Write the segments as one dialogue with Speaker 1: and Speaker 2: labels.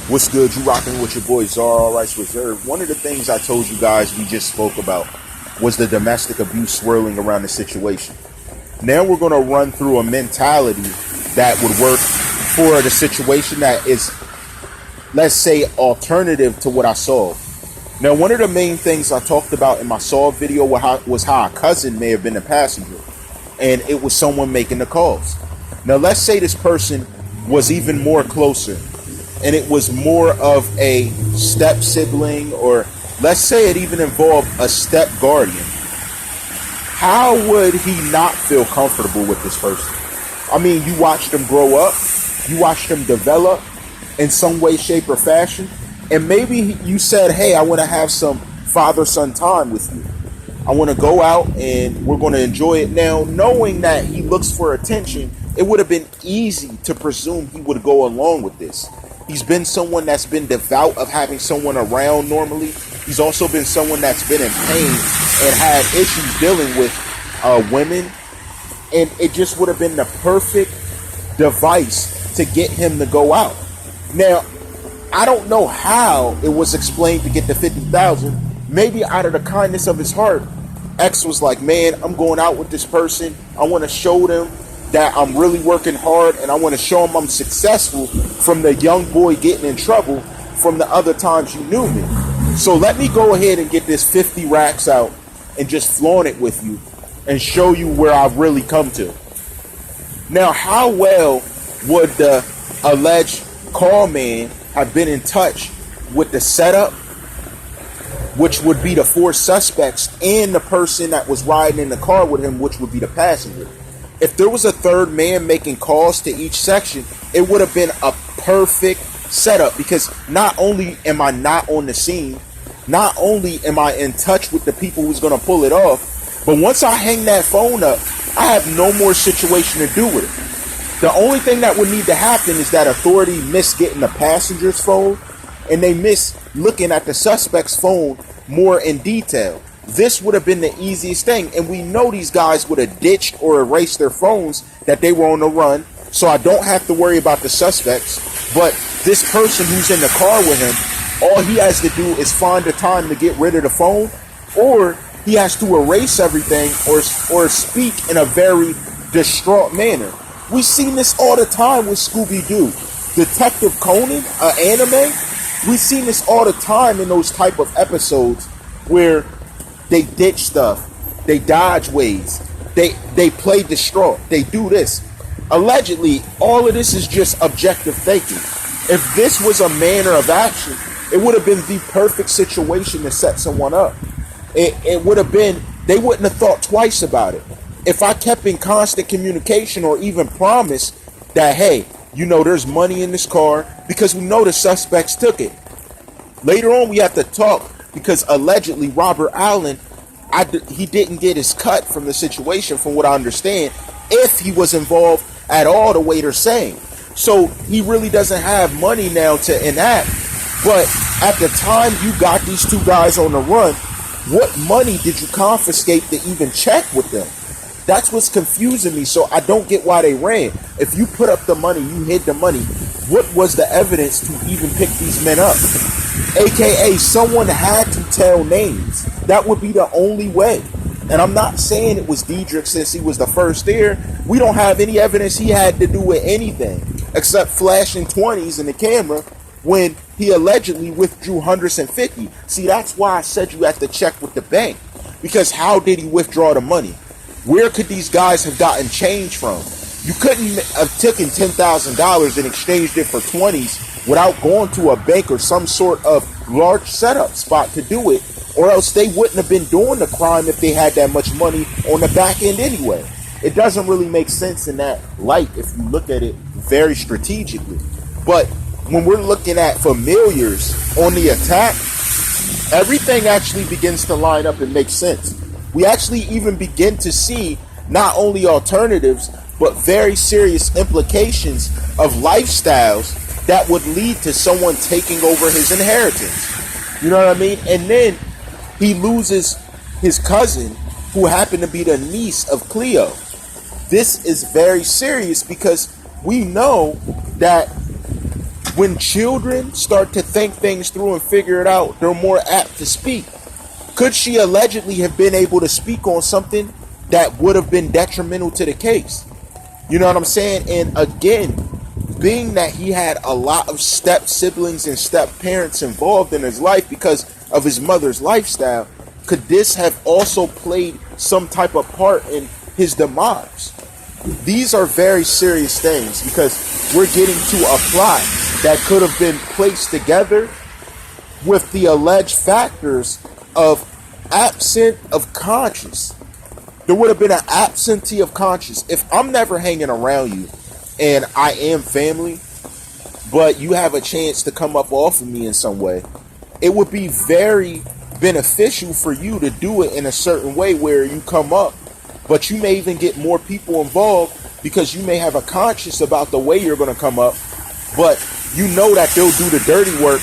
Speaker 1: What's good? You rocking with your boy Czar, All Rights Reserved. One of the things I told you guys we just spoke about was the domestic abuse swirling around the situation. Now we're going to run through a mentality that would work for the situation that is, let's say, alternative to what I saw. Now, one of the main things I talked about in my Saw video was how a cousin may have been a passenger, and it was someone making the calls. Now, let's say this person was even more closer, and it was more of a step sibling, or let's say it even involved a step guardian. How would he not feel comfortable with this person? I mean, you watched them grow up, you watched them develop in some way, shape, or fashion, and maybe you said, hey, I want to have some father-son time with you. I want to go out and we're going to enjoy it. Now, knowing that he looks for attention, it would have been easy to presume he would go along with this. He's been someone that's been devout of having someone around normally. He's also been someone that's been in pain and had issues dealing with women. And it just would have been the perfect device to get him to go out. Now, I don't know how it was explained to get the $50,000. Maybe out of the kindness of his heart, X was like, man, I'm going out with this person. I want to show them that I'm really working hard, and I want to show them I'm successful from the young boy getting in trouble from the other times you knew me. So let me go ahead and get this 50 racks out and just flaunt it with you and show you where I've really come to. Now, how well would the alleged call man have been in touch with the setup, which would be the four suspects, and the person that was riding in the car with him, which would be the passenger? If there was a third man making calls to each section, it would have been a perfect setup, because not only am I not on the scene, not only am I in touch with the people who's going to pull it off, but once I hang that phone up, I have no more situation to do with it. The only thing that would need to happen is that authority miss getting the passenger's phone, and they miss looking at the suspect's phone more in detail. This would have been the easiest thing, and we know these guys would have ditched or erased their phones that they were on the run, so I don't have to worry about the suspects. But this person who's in the car with him, all he has to do is find the time to get rid of the phone, or he has to erase everything or speak in a very distraught manner. We've seen this all the time with Scooby-Doo. Detective Conan, an anime, we've seen this all the time in those type of episodes where they ditch stuff, they dodge ways, they play distraught, they do this. Allegedly, all of this is just objective thinking. If this was a manner of action, it would have been the perfect situation to set someone up. It would have been, they wouldn't have thought twice about it. If I kept in constant communication or even promised that, hey, you know, there's money in this car, because we know the suspects took it. Later on, we have to talk, because allegedly Robert Allen, he didn't get his cut from the situation, from what I understand, if he was involved at all the way they're saying. So he really doesn't have money now to enact. But at the time you got these two guys on the run, what money did you confiscate to even check with them? That's what's confusing me. So I don't get why they ran. If you put up the money, you hid the money, what was the evidence to even pick these men up? AKA, someone had to tell names. That would be the only way. And I'm not saying it was Diedrich since he was the first there. We don't have any evidence he had to do with anything except flashing 20s in the camera when he allegedly withdrew 150. See, that's why I said you have to check with the bank. Because how did he withdraw the money? Where could these guys have gotten change from? You couldn't have taken $10,000 and exchanged it for 20s without going to a bank or some sort of large setup spot to do it, or else they wouldn't have been doing the crime if they had that much money on the back end anyway. It doesn't really make sense in that light if you look at it very strategically. But when we're looking at familiars on the attack, everything actually begins to line up and make sense. We actually even begin to see not only alternatives, but very serious implications of lifestyles that would lead to someone taking over his inheritance. You know what I mean? And then he loses his cousin, who happened to be the niece of Cleo. This is very serious, because we know that When children start to think things through and figure it out, they're more apt to speak. Could she allegedly have been able to speak on something that would have been detrimental to the case? You know what I'm saying? And again, being that he had a lot of step siblings and step parents involved in his life because of his mother's lifestyle, could this have also played some type of part in his demise? These are very serious things because we're getting to a plot that could have been placed together with the alleged factors of absent of conscience. There would have been an absentee of conscience. If I'm never hanging around you and I am family, but you have a chance to come up off of me in some way, it would be very beneficial for you to do it in a certain way where you come up, but you may even get more people involved because you may have a conscience about the way you're going to come up, but you know that they'll do the dirty work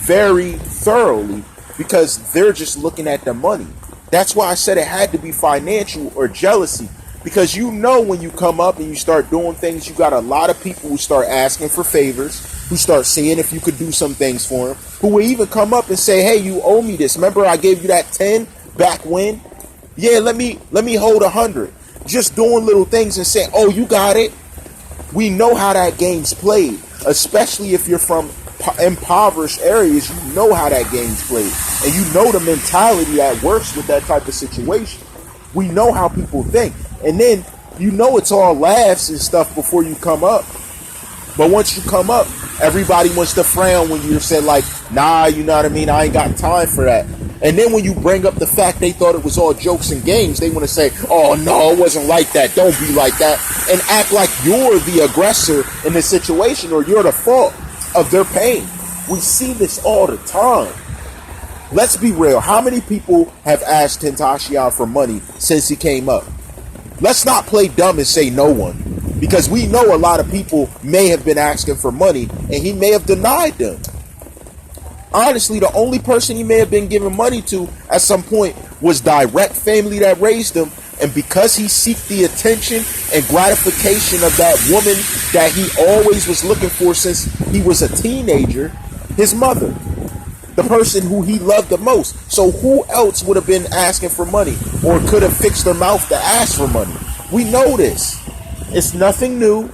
Speaker 1: very thoroughly because they're just looking at the money. That's why I said it had to be financial or jealousy, because you know when you come up and you start doing things, you got a lot of people who start asking for favors, who start seeing if you could do some things for them, who will even come up and say, hey, you owe me this. Remember I gave you that 10 back when? Yeah, let me hold 100. Just doing little things and saying, oh, you got it. We know how that game's played, especially if you're from impoverished areas. You know how that game's played, and you know the mentality that works with that type of situation. We know how people think, and then you know it's all laughs and stuff before you come up, but once you come up, everybody wants to frown when you said like, nah, you know what I mean, I ain't got time for that. And then when you bring up the fact they thought it was all jokes and games, they want to say, oh no, it wasn't like that, don't be like that, and act like you're the aggressor in the situation or you're the fault of their pain. We see this all the time. Let's be real. How many people have asked Tentacion for money since he came up? Let's not play dumb and say no one, because we know a lot of people may have been asking for money and he may have denied them. Honestly, the only person he may have been giving money to at some point was direct family that raised him, and because he seeked the attention and gratification of that woman that he always was looking for since he was a teenager, his mother, the person who he loved the most. So who else would have been asking for money or could have fixed their mouth to ask for money? We know this. It's nothing new.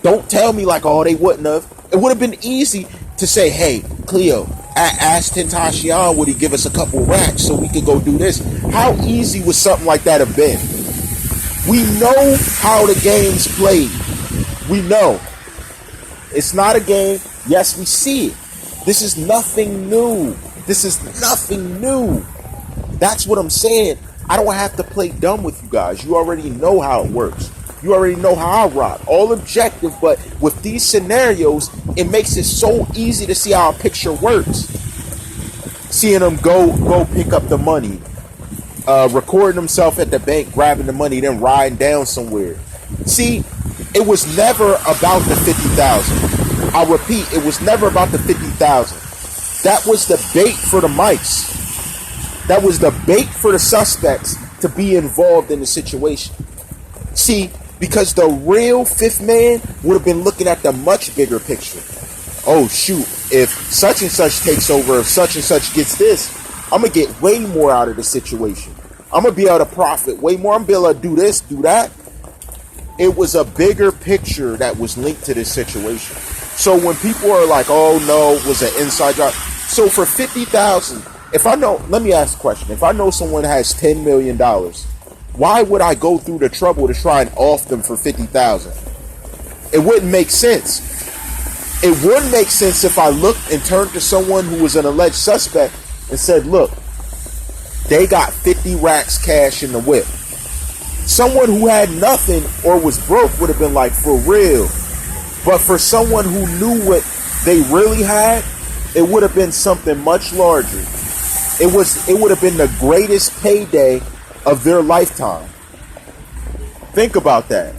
Speaker 1: Don't tell me like, oh, they wouldn't have. It would have been easy to say, hey, Cleo, ask Tentacion, would he give us a couple racks so we could go do this? How easy would something like that have been? We know how the game's played. We know. It's not a game. Yes, we see it. This is nothing new. This is nothing new. That's what I'm saying. I don't have to play dumb with you guys. You already know how it works. You already know how I rock. All objective, but with these scenarios, it makes it so easy to see how a picture works. Seeing them go pick up the money, recording himself at the bank, grabbing the money, then riding down somewhere. See, it was never about the 50,000. I repeat, it was never about the 50,000. That was the bait for the mice. That was the bait for the suspects to be involved in the situation. See, because the real fifth man would have been looking at the much bigger picture. Oh shoot, if such and such takes over, if such and such gets this, I'm going to get way more out of the situation. I'm going to be able to profit way more. I'm going to be able to do this, do that. It was a bigger picture that was linked to this situation. So when people are like, oh no, it was an inside job. So for 50,000, if I know, let me ask a question. If I know someone has $10 million, why would I go through the trouble to try and off them for 50,000? It wouldn't make sense. It would make sense if I looked and turned to someone who was an alleged suspect and said, look, they got 50 racks cash in the whip. Someone who had nothing or was broke would have been like, for real. But for someone who knew what they really had, it would have been something much larger. It would have been the greatest payday of their lifetime. Think about that.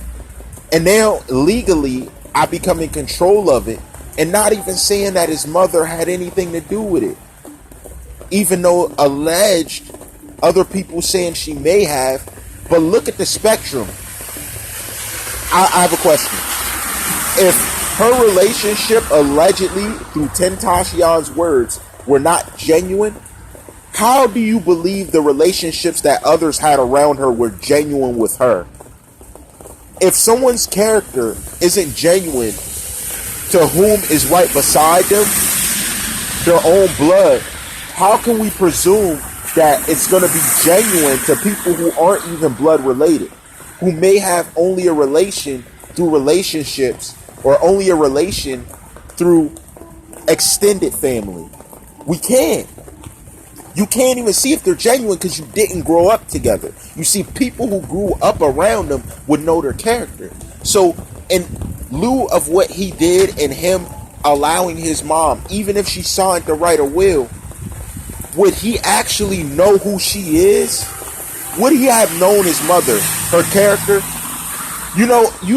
Speaker 1: And now legally I become in control of it, and not even saying that his mother had anything to do with it, even though alleged other people saying she may have. But look at the spectrum. I have a question. If her relationship allegedly, through Tentacion's words, were not genuine, how do you believe the relationships that others had around her were genuine with her? If someone's character isn't genuine to whom is right beside them, their own blood, how can we presume that it's going to be genuine to people who aren't even blood related, who may have only a relation through relationships or only a relation through extended family? We can't. You can't even see if they're genuine because you didn't grow up together. You see, people who grew up around them would know their character. So in lieu of what he did and him allowing his mom, even if she signed the right of will, would he actually know who she is? Would he have known his mother, her character? You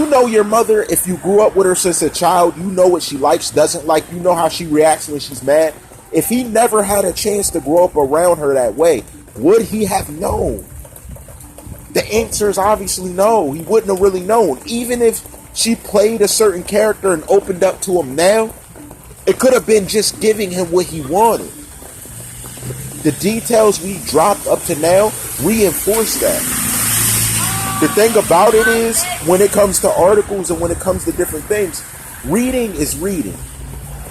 Speaker 1: know your mother, if you grew up with her since a child, you know what she likes, doesn't like, you know how she reacts when she's mad. If he never had a chance to grow up around her that way, would he have known? The answer is obviously no. He wouldn't have really known. Even if she played a certain character and opened up to him now, it could have been just giving him what he wanted. The details we dropped up to now reinforce that. The thing about it is, when it comes to articles and when it comes to different things, reading is reading.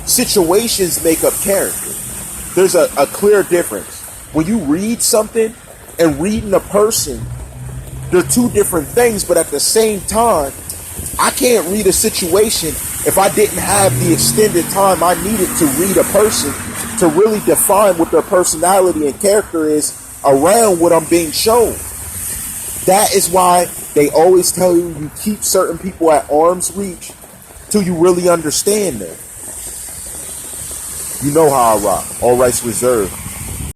Speaker 1: Situations make up character. There's a clear difference. When you read something and reading a person, they're two different things, but at the same time, I can't read a situation if I didn't have the extended time I needed to read a person to really define what their personality and character is around what I'm being shown. That is why they always tell you keep certain people at arm's reach till you really understand them. You know how I rock. All rights reserved.